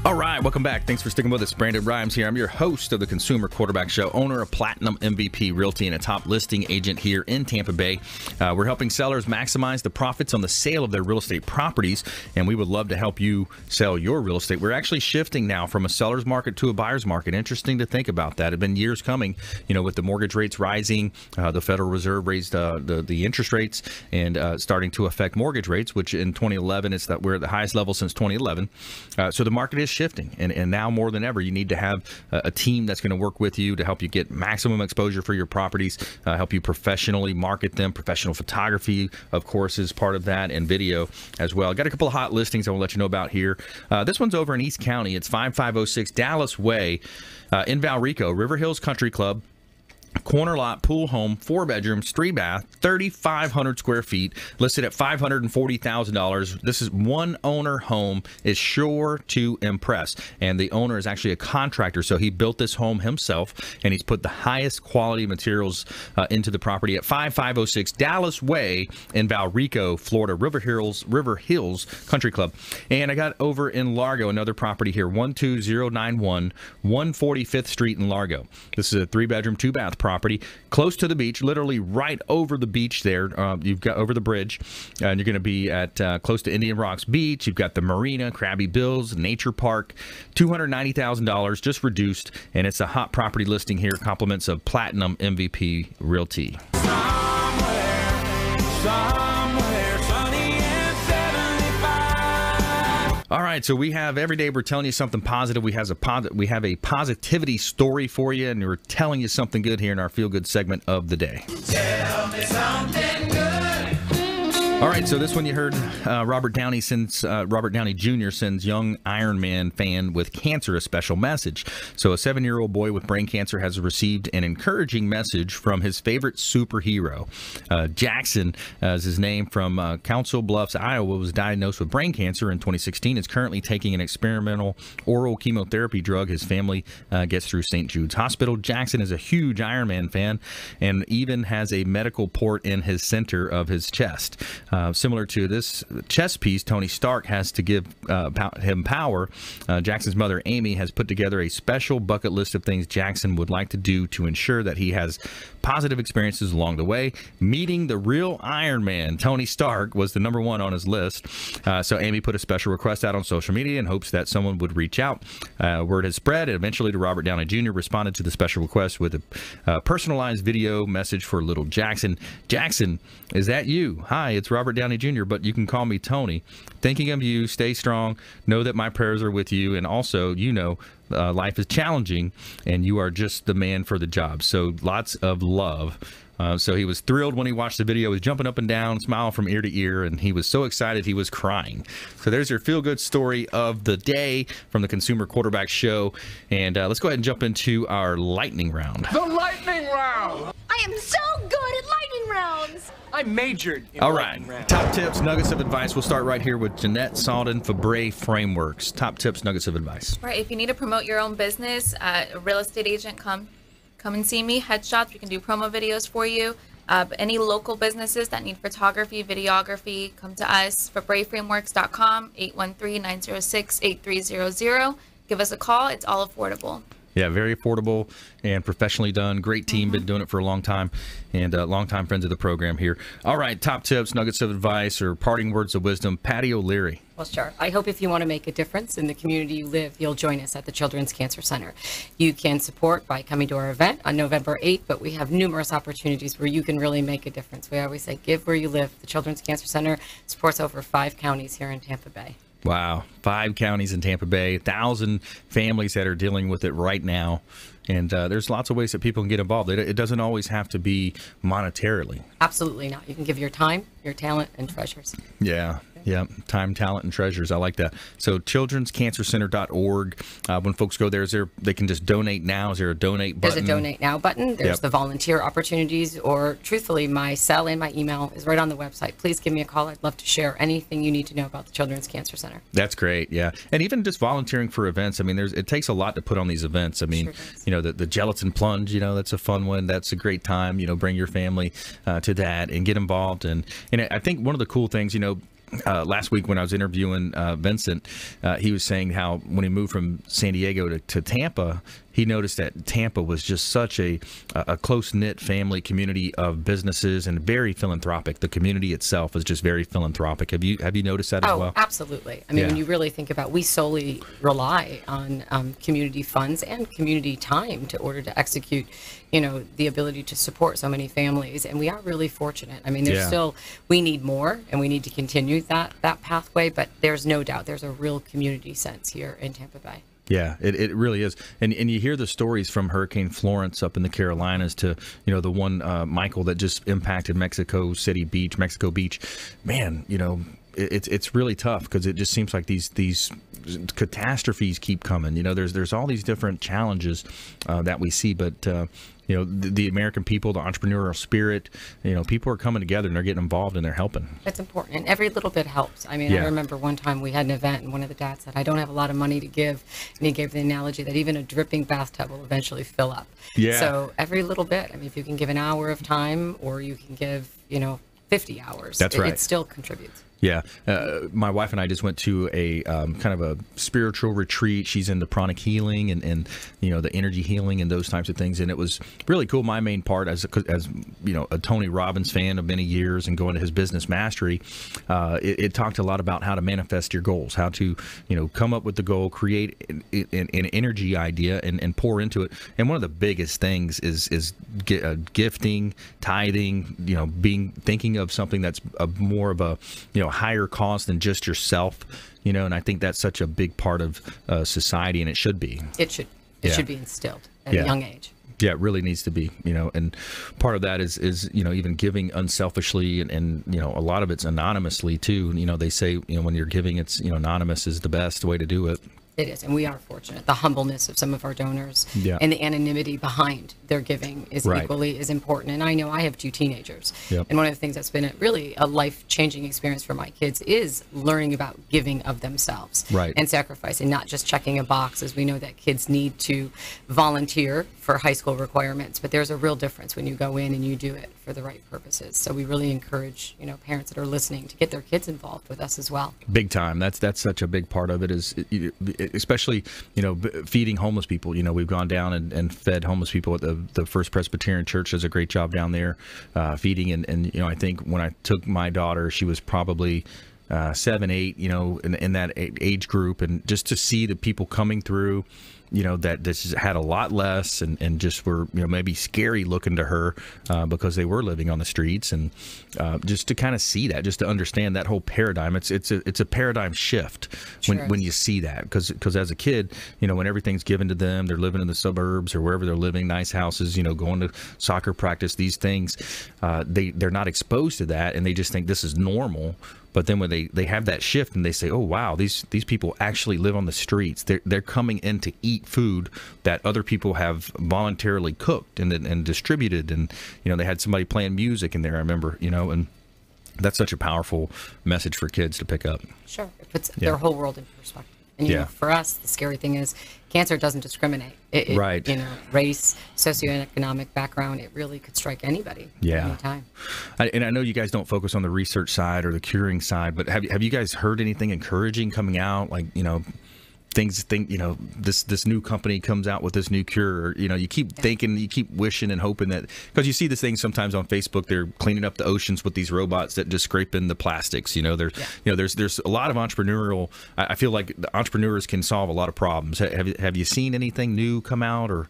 All right, welcome back. Thanks for sticking with us. Brandon Rhymes here. I'm your host of the Consumer Quarterback Show, owner of Platinum MVP Realty and a top listing agent here in Tampa Bay. We're helping sellers maximize the profits on the sale of their real estate properties, and we would love to help you sell your real estate. We're actually shifting now from a seller's market to a buyer's market. Interesting to think about that. It's been years coming, with the mortgage rates rising, the Federal Reserve raised the interest rates and starting to affect mortgage rates, which in 2011, we're at the highest level since 2011. So the market is shifting, and now more than ever, you need to have a team that's going to work with you to help you get maximum exposure for your properties, help you professionally market them. Professional photography, of course, is part of that, and video as well. I got a couple of hot listings I will let you know about here. This one's over in East County. It's 5506 Dallas Way in Valrico, River Hills Country Club. Corner lot, pool home, 4 bedrooms, 3 bath, 3,500 square feet, listed at $540,000. This is one owner home, is sure to impress. And the owner is actually a contractor, so he built this home himself, and he's put the highest quality materials into the property at 5506 Dallas Way in Valrico, Florida, River Hills Country Club. And I got over in Largo, another property here, 12091 145th Street in Largo. This is a 3-bedroom, 2-bath property close to the beach, literally right over the beach there. You've got over the bridge, and you're going to be at close to Indian Rocks Beach. You've got the marina, Krabby Bills, Nature Park, $290,000 just reduced, and it's a hot property listing here. Compliments of Platinum MVP Realty. Somewhere sunny and 75. All right, so we have every day we're telling you something positive. We have a positivity story for you, and we're telling you something good here in our Feel Good segment of the day. Tell me something good. All right, so this one you heard Robert Downey Jr. sends young Iron Man fan with cancer a special message. So a 7-year-old boy with brain cancer has received an encouraging message from his favorite superhero. Jackson, is his name, from Council Bluffs, Iowa, was diagnosed with brain cancer in 2016. Is currently taking an experimental oral chemotherapy drug his family gets through St. Jude's Hospital. Jackson is a huge Iron Man fan and even has a medical port in his center of his chest. Similar to this chess piece, Tony Stark has to give him power. Jackson's mother, Amy, has put together a special bucket list of things Jackson would like to do to ensure that he has positive experiences along the way. Meeting the real Iron Man, Tony Stark, was the number one on his list. So Amy put a special request out on social media in hopes that someone would reach out. Word has spread, and eventually to Robert Downey Jr. responded to the special request with a personalized video message for little Jackson. Jackson, is that you? Hi, it's Robert Downey Jr., but you can call me Tony. Thinking of you, stay strong, know that my prayers are with you, and also, life is challenging, and you are just the man for the job. So lots of love. So he was thrilled when he watched the video. He was jumping up and down, smiling from ear to ear, and he was so excited he was crying. So there's your feel-good story of the day from the Consumer Quarterback Show. And let's go ahead and jump into our lightning round. The lightning round! I am so good at lightning rounds! I majored in All right, lightning round. top tips, nuggets of advice. We'll start right here with Jannete, Sawdon, Febre Frameworks. Top tips, nuggets of advice. Right, if you need to promote your own business, a real estate agent, come and see me. Headshots, we can do promo videos for you. Any local businesses that need photography, videography, come to us. FebreFrameworks.com, 813-906-8300. Give us a call. It's all affordable. Yeah, very affordable and professionally done. Great team, been doing it for a long time, and longtime friends of the program here. All right, top tips, nuggets of advice, or parting words of wisdom. Patty O'Leary. Well, sure. I hope if you want to make a difference in the community you live, you'll join us at the Children's Cancer Center. You can support by coming to our event on November 8th, but we have numerous opportunities where you can really make a difference. We always say, give where you live. The Children's Cancer Center supports over 5 counties here in Tampa Bay. Wow, 5 counties in Tampa Bay, 1,000 families that are dealing with it right now. And there's lots of ways that people can get involved. It doesn't always have to be monetarily. Absolutely not. You can give your time, your talent, and treasures. Yeah. Time, talent, and treasures. I like that. So childrenscancercenter.org. When folks go there, they can just donate now? Is there a donate button? There's a donate now button. There's the volunteer opportunities, or truthfully, my cell and my email is right on the website. Please give me a call. I'd love to share anything you need to know about the Children's Cancer Center. That's great. Yeah. And even just volunteering for events. I mean, it takes a lot to put on these events. I mean, the gelatin plunge, that's a fun one. That's a great time. Bring your family to that and get involved. And I think one of the cool things, last week when I was interviewing Vincent, he was saying how when he moved from San Diego to Tampa, he noticed that Tampa was just such a close-knit family community of businesses and very philanthropic. The community itself is just very philanthropic. Have you noticed that as well? Oh, absolutely. I mean, when you really think about, we solely rely on community funds and community time in order to execute, the ability to support so many families. And we are really fortunate. I mean, there's still, we need more, and we need to continue that pathway, but there's no doubt there's a real community sense here in Tampa Bay. Yeah, it really is. And you hear the stories from Hurricane Florence up in the Carolinas to, the one, Michael, that just impacted Mexico Beach. Man, it's really tough because it just seems like these catastrophes keep coming. There's all these different challenges that we see, but the American people, the entrepreneurial spirit, people are coming together and they're getting involved and they're helping. It's important, and every little bit helps. I mean, I remember one time we had an event and one of the dads said, I don't have a lot of money to give, and he gave the analogy that even a dripping bathtub will eventually fill up. Yeah. So every little bit, I mean, if you can give an hour of time or you can give, 50 hours, That's right. It still contributes. Yeah. My wife and I just went to a kind of a spiritual retreat. She's into pranic healing and the energy healing and those types of things. And it was really cool. My main part as a Tony Robbins fan of many years and going to his business mastery, it talked a lot about how to manifest your goals, how to, come up with the goal, create an energy idea and pour into it. And one of the biggest things is gifting, tithing, thinking of something that's more of a, higher cause than just yourself, and I think that's such a big part of society, and it should be. It should be instilled at a young age. Yeah, it really needs to be, and part of that is even giving unselfishly and a lot of it's anonymously too. They say, when you're giving, it's, anonymous is the best way to do it. It is, and we are fortunate. The humbleness of some of our donors and the anonymity behind their giving is equally as important. And I know I have 2 teenagers, and one of the things that's been really a life-changing experience for my kids is learning about giving of themselves and sacrificing, not just checking a box, as we know that kids need to volunteer for high school requirements, but there's a real difference when you go in and you do it for the right purposes. So we really encourage, parents that are listening to get their kids involved with us as well. Big time. That's such a big part of it, is especially, feeding homeless people. We've gone down and fed homeless people at the First Presbyterian Church. Does a great job down there feeding. And I think when I took my daughter, she was probably 7, 8, in that age group. And just to see the people coming through, that this had a lot less and just were, maybe scary looking to her because they were living on the streets. And just to kind of see that, just to understand that whole paradigm, it's a paradigm shift when you see that. Because as a kid, when everything's given to them, they're living in the suburbs or wherever they're living, nice houses, going to soccer practice, these things, they're not exposed to that, and they just think this is normal. But then when they have that shift and they say, oh, wow, these people actually live on the streets. They're coming in to eat food that other people have voluntarily cooked and distributed. And, they had somebody playing music in there, I remember, and that's such a powerful message for kids to pick up. Sure. It puts their whole world in perspective. And, for us, the scary thing is cancer doesn't discriminate. Right. Race, socioeconomic background, it really could strike anybody at any time. And I know you guys don't focus on the research side or the curing side, but have you guys heard anything encouraging coming out? Like, this new company comes out with this new cure, or, you keep thinking, you keep wishing and hoping that, because you see this thing sometimes on Facebook, they're cleaning up the oceans with these robots that just scrape in the plastics. There's a lot of entrepreneurial. I feel like the entrepreneurs can solve a lot of problems. Have you seen anything new come out or?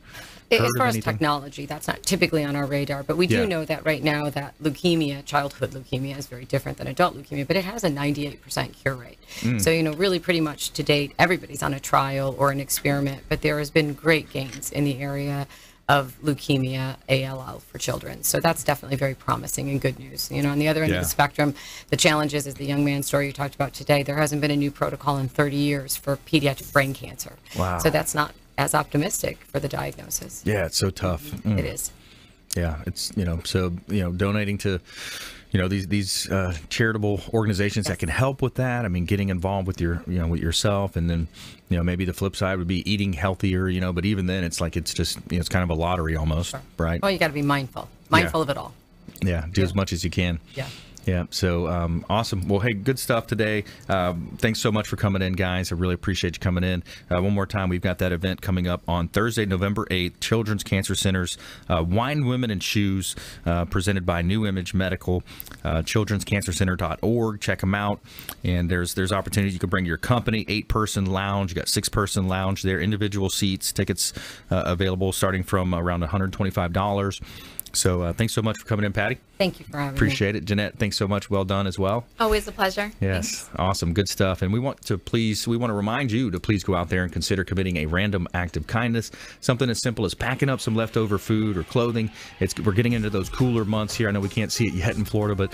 As far as technology, that's not typically on our radar, but we do know that right now that leukemia, childhood leukemia, is very different than adult leukemia, but it has a 98% cure rate. So, really pretty much to date, everybody's on a trial or an experiment, but there has been great gains in the area of leukemia, ALL for children. So that's definitely very promising and good news. On the other end of the spectrum, the challenge is the young man's story you talked about today. There hasn't been a new protocol in 30 years for pediatric brain cancer. Wow. So that's not as optimistic for the diagnosis. Yeah, it's so tough. It is. Yeah, it's, donating to, these charitable organizations that can help with that. I mean, getting involved with with yourself, and then, maybe the flip side would be eating healthier, but even then it's like, it's just, it's kind of a lottery almost, right? Well, you got to be mindful of it all. Yeah, do as much as you can. Yeah. Yeah, so awesome. Well, hey, good stuff today. Thanks so much for coming in, guys. I really appreciate you coming in. One more time, we've got that event coming up on Thursday, November 8th, Children's Cancer Center's Wine, Women, and Shoes, presented by New Image Medical, childrenscancercenter.org. Check them out. And there's opportunities. You can bring your company, 8-person lounge. You got 6-person lounge there, individual seats, tickets available starting from around $125. So thanks so much for coming in, Patty. Thank you for having me. Appreciate it. Jannete, thanks so much. Well done as well. Always a pleasure. Yes. Thanks. Awesome. Good stuff. And we want to remind you to please go out there and consider committing a random act of kindness. Something as simple as packing up some leftover food or clothing. We're getting into those cooler months here. I know we can't see it yet in Florida, but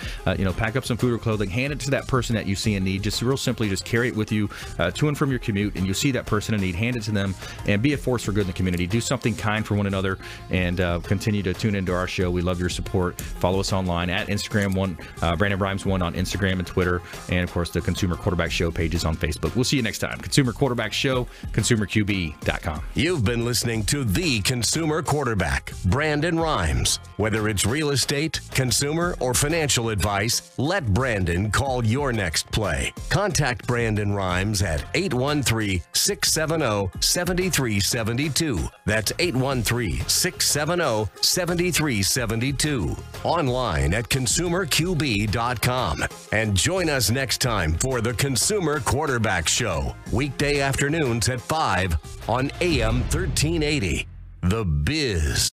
pack up some food or clothing, hand it to that person that you see in need. Just real simply, just carry it with you to and from your commute, and you see that person in need, hand it to them, and be a force for good in the community. Do something kind for one another, and continue to tune into our show. We love your support. Follow us online at Instagram, Brandon Rhymes 1 on Instagram and Twitter, and of course the Consumer Quarterback Show pages on Facebook. We'll see you next time. Consumer Quarterback Show, consumerqb.com. You've been listening to the Consumer Quarterback, Brandon Rhymes. Whether it's real estate, consumer, or financial advice, let Brandon call your next play. Contact Brandon Rhymes at 813-670-7372. That's 813-670-7372. Online at consumerqb.com. And join us next time for the Consumer Quarterback Show, weekday afternoons at 5 on AM 1380. The Biz.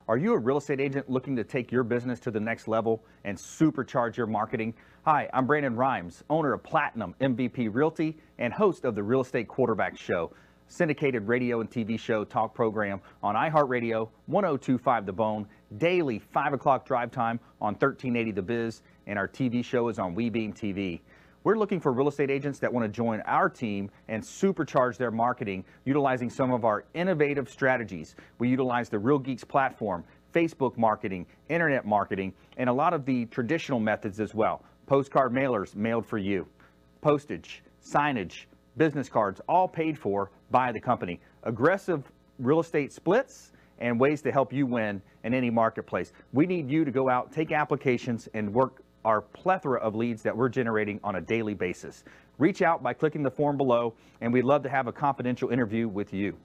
Are you a real estate agent looking to take your business to the next level and supercharge your marketing? Hi, I'm Brandon Rhymes, owner of Platinum MVP Realty and host of the Real Estate Quarterback Show, syndicated radio and TV show talk program on iHeartRadio, 102.5 The Bone, daily 5 o'clock drive time on 1380 The Biz, and our TV show is on WeBeam TV. We're looking for real estate agents that want to join our team and supercharge their marketing utilizing some of our innovative strategies. We utilize the Real Geeks platform, Facebook marketing, internet marketing, and a lot of the traditional methods as well. Postcard mailers mailed for you, postage, signage, business cards, all paid for by the company. Aggressive real estate splits and ways to help you win in any marketplace. We need you to go out, take applications, and work our plethora of leads that we're generating on a daily basis. Reach out by clicking the form below, and we'd love to have a confidential interview with you.